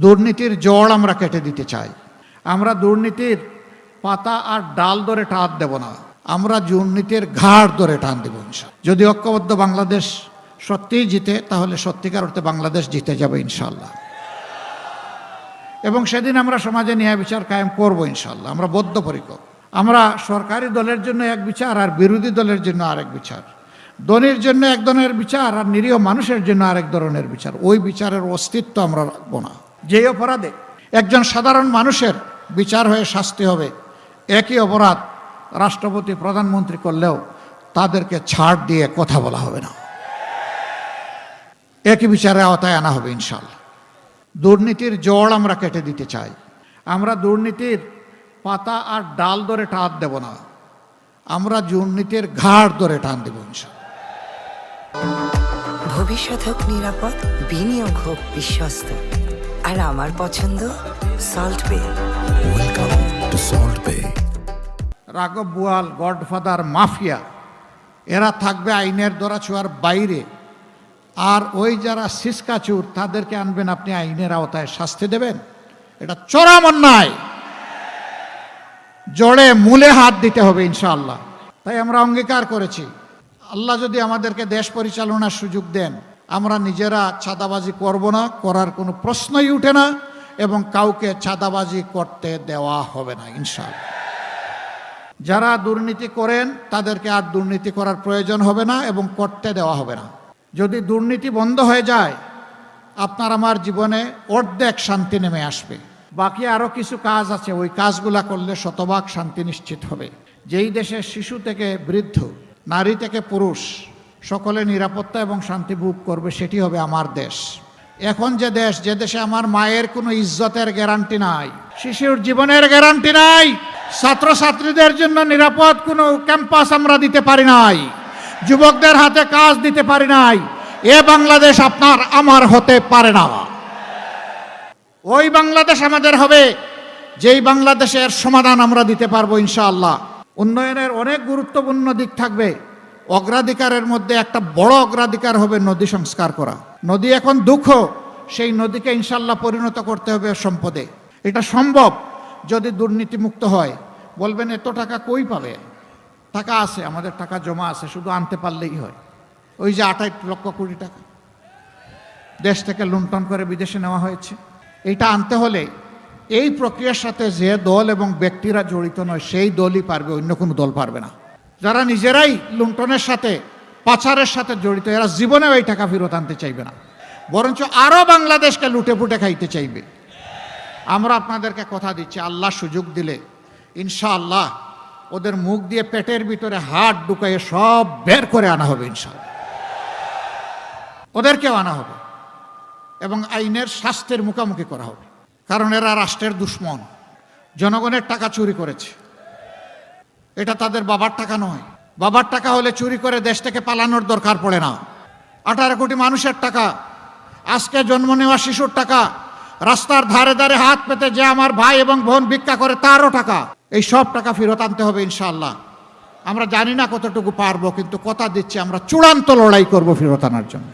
দুর্নীতির জড় আমরা কেটে দিতে চাই। আমরা দুর্নীতির পাতা আর ডাল ধরে টান দেব না, আমরা দুর্নীতির ঘাড় ধরে টান দেব ইনশাআল্লাহ। যদি ঐক্যবদ্ধ বাংলাদেশ সত্যিই জিতে, তাহলে সত্যিকার অর্থে বাংলাদেশ জিতে যাবে ইনশাআল্লাহ। এবং সেদিন আমরা সমাজে ন্যায় বিচার কায়েম করব ইনশাআল্লাহ। আমরা বদ্ধপরিকর। আমরা সরকারি দলের জন্য এক বিচার আর বিরোধী দলের জন্য আরেক বিচার, ধনীর জন্য এক ধরনের বিচার আর নিরীহ মানুষের জন্য আরেক ধরনের বিচার। ওই বিচারের অস্তিত্ব আমরা রাখবো না। যেই অপরাধে একজন সাধারণ মানুষের বিচার হয়ে শাস্তি হবে, একই অপরাধ রাষ্ট্রপতি প্রধানমন্ত্রী করলেও তাদেরকে ছাড় দিয়ে কথা বলা হবে না, একই বিচারের আওতায় আনা হবে ইনশাআল্লাহ। দুর্নীতির জড় আমরা কেটে দিতে চাই। আমরা দুর্নীতির পাতা আর ডাল ধরে টান দেব না, আমরা দুর্নীতির ঘাড় ধরে টান দেব ইনশাআল্লাহ। ভবিষ্যৎ হোক নিরাপদ, বিনিয়োগ হোক বিশ্বস্ত, আর আমার পছন্দ সল্ট বে। ওয়েলকাম টু সল্ট বে। রাঘব বোয়াল, গডফাদার, মাফিয়া, এরা থাকবে আইনের দরাছোঁয়ার বাইরে। আর ওই যারা সিসকাচুর, তাদেরকে আনবেন আপনি আইনের আওতায়, শাস্তি দেবেন। এটা চরম অন্যায়, জড়ে মূলে হাত দিতে হবে ইনশাআল্লাহ। তাই আমরা অঙ্গীকার করেছি, আল্লাহ যদি আমাদেরকে দেশ পরিচালনার সুযোগ দেন, আমরা নিজেরা চাঁদাবাজি করব না, করার কোনো প্রশ্নই উঠে না, এবং কাউকে চাঁদাবাজি করতে দেওয়া হবে না ইনশাআল্লাহ। যারা দুর্নীতি করেন তাদেরকে আর দুর্নীতি করার প্রয়োজন হবে না এবং করতে দেওয়া হবে না। যদি দুর্নীতি বন্ধ হয়ে যায়, আপনার আমার জীবনে অর্ধেক শান্তি নেমে আসবে। বাকি আরও কিছু কাজ আছে, ওই কাজগুলা করলে শতভাগ শান্তি নিশ্চিত হবে। যেই দেশে শিশু থেকে বৃদ্ধ, নারী থেকে পুরুষ সকলে নিরাপত্তা এবং শান্তি ভোগ করবে, সেটি হবে আমার দেশ। এখন যে দেশে আমার মায়ের কোনো ইজ্জতের গ্যারান্টি নাই, শিশুর জীবনের গ্যারান্টি নাই, ছাত্রছাত্রীদের জন্য নিরাপদ কোনো ক্যাম্পাস আমরা দিতে পারি নাই, যুবকদের হাতে কাজ দিতে পারি নাই, এ বাংলাদেশ আপনার আমার হতে পারে না। ওই বাংলাদেশ আমাদের হবে, যেই বাংলাদেশের সমাধান আমরা দিতে পারবো ইনশাআল্লাহ। উন্নয়নের অনেক গুরুত্বপূর্ণ দিক থাকবে, অগ্রাধিকারের মধ্যে একটা বড় অগ্রাধিকার হবে নদী সংস্কার করা। নদী এখন দুঃখ, সেই নদীকে ইনশাআল্লাহ পরিণত করতে হবে সম্পদে। এটা সম্ভব যদি দুর্নীতিমুক্ত হয়। বলবেন এত টাকা কই পাবে? টাকা আছে, আমাদের টাকা জমা আছে, শুধু আনতে পারলেই হয়। ওই যে 28 লক্ষ কোটি টাকা দেশ থেকে লুণ্ঠন করে বিদেশে নেওয়া হয়েছে, এইটা আনতে হলে এই প্রক্রিয়ার সাথে যে দল এবং ব্যক্তিরা জড়িত নয়, সেই দলই পারবে, অন্য কোনো দল পারবে না। যারা নিজেরাই লুণ্ঠনের সাথে, পাচারের সাথে জড়িত, এরা জীবনেও এই টাকা ফেরত আনতে চাইবে না, বরঞ্চ আরও বাংলাদেশকে লুটে পুটে খাইতে চাইবে। আমরা আপনাদেরকে কথা দিচ্ছি, আল্লাহ সুযোগ দিলে ইনশাআল্লাহ ওদের মুখ দিয়ে পেটের ভিতরে হাত ঢুকাইয়ে সব বের করে আনা হবে ইনশাআল্লাহ। ওদেরকেও আনা হবে এবং আইনের শাস্তির মুখোমুখি করা হবে। কারণ এরা রাষ্ট্রের দুশ্মন, জনগণের টাকা চুরি করেছে। এটা তাদের বাবার টাকা নয়। বাবার টাকা হলে চুরি করে দেশ থেকে পালানোর দরকার পড়ে না। 18 কোটি মানুষের টাকা, আজকে জন্ম নেওয়া শিশুর টাকা, রাস্তার ধারে ধারে হাত পেতে যে আমার ভাই এবং বোন ভিক্ষা করে তারও টাকা, এই সব টাকা ফেরত আনতে হবে ইনশাআল্লাহ। আমরা জানি না কতটুকু পারবো, কিন্তু কথা দিচ্ছি আমরা চূড়ান্ত লড়াই করব ফেরত আনার জন্য।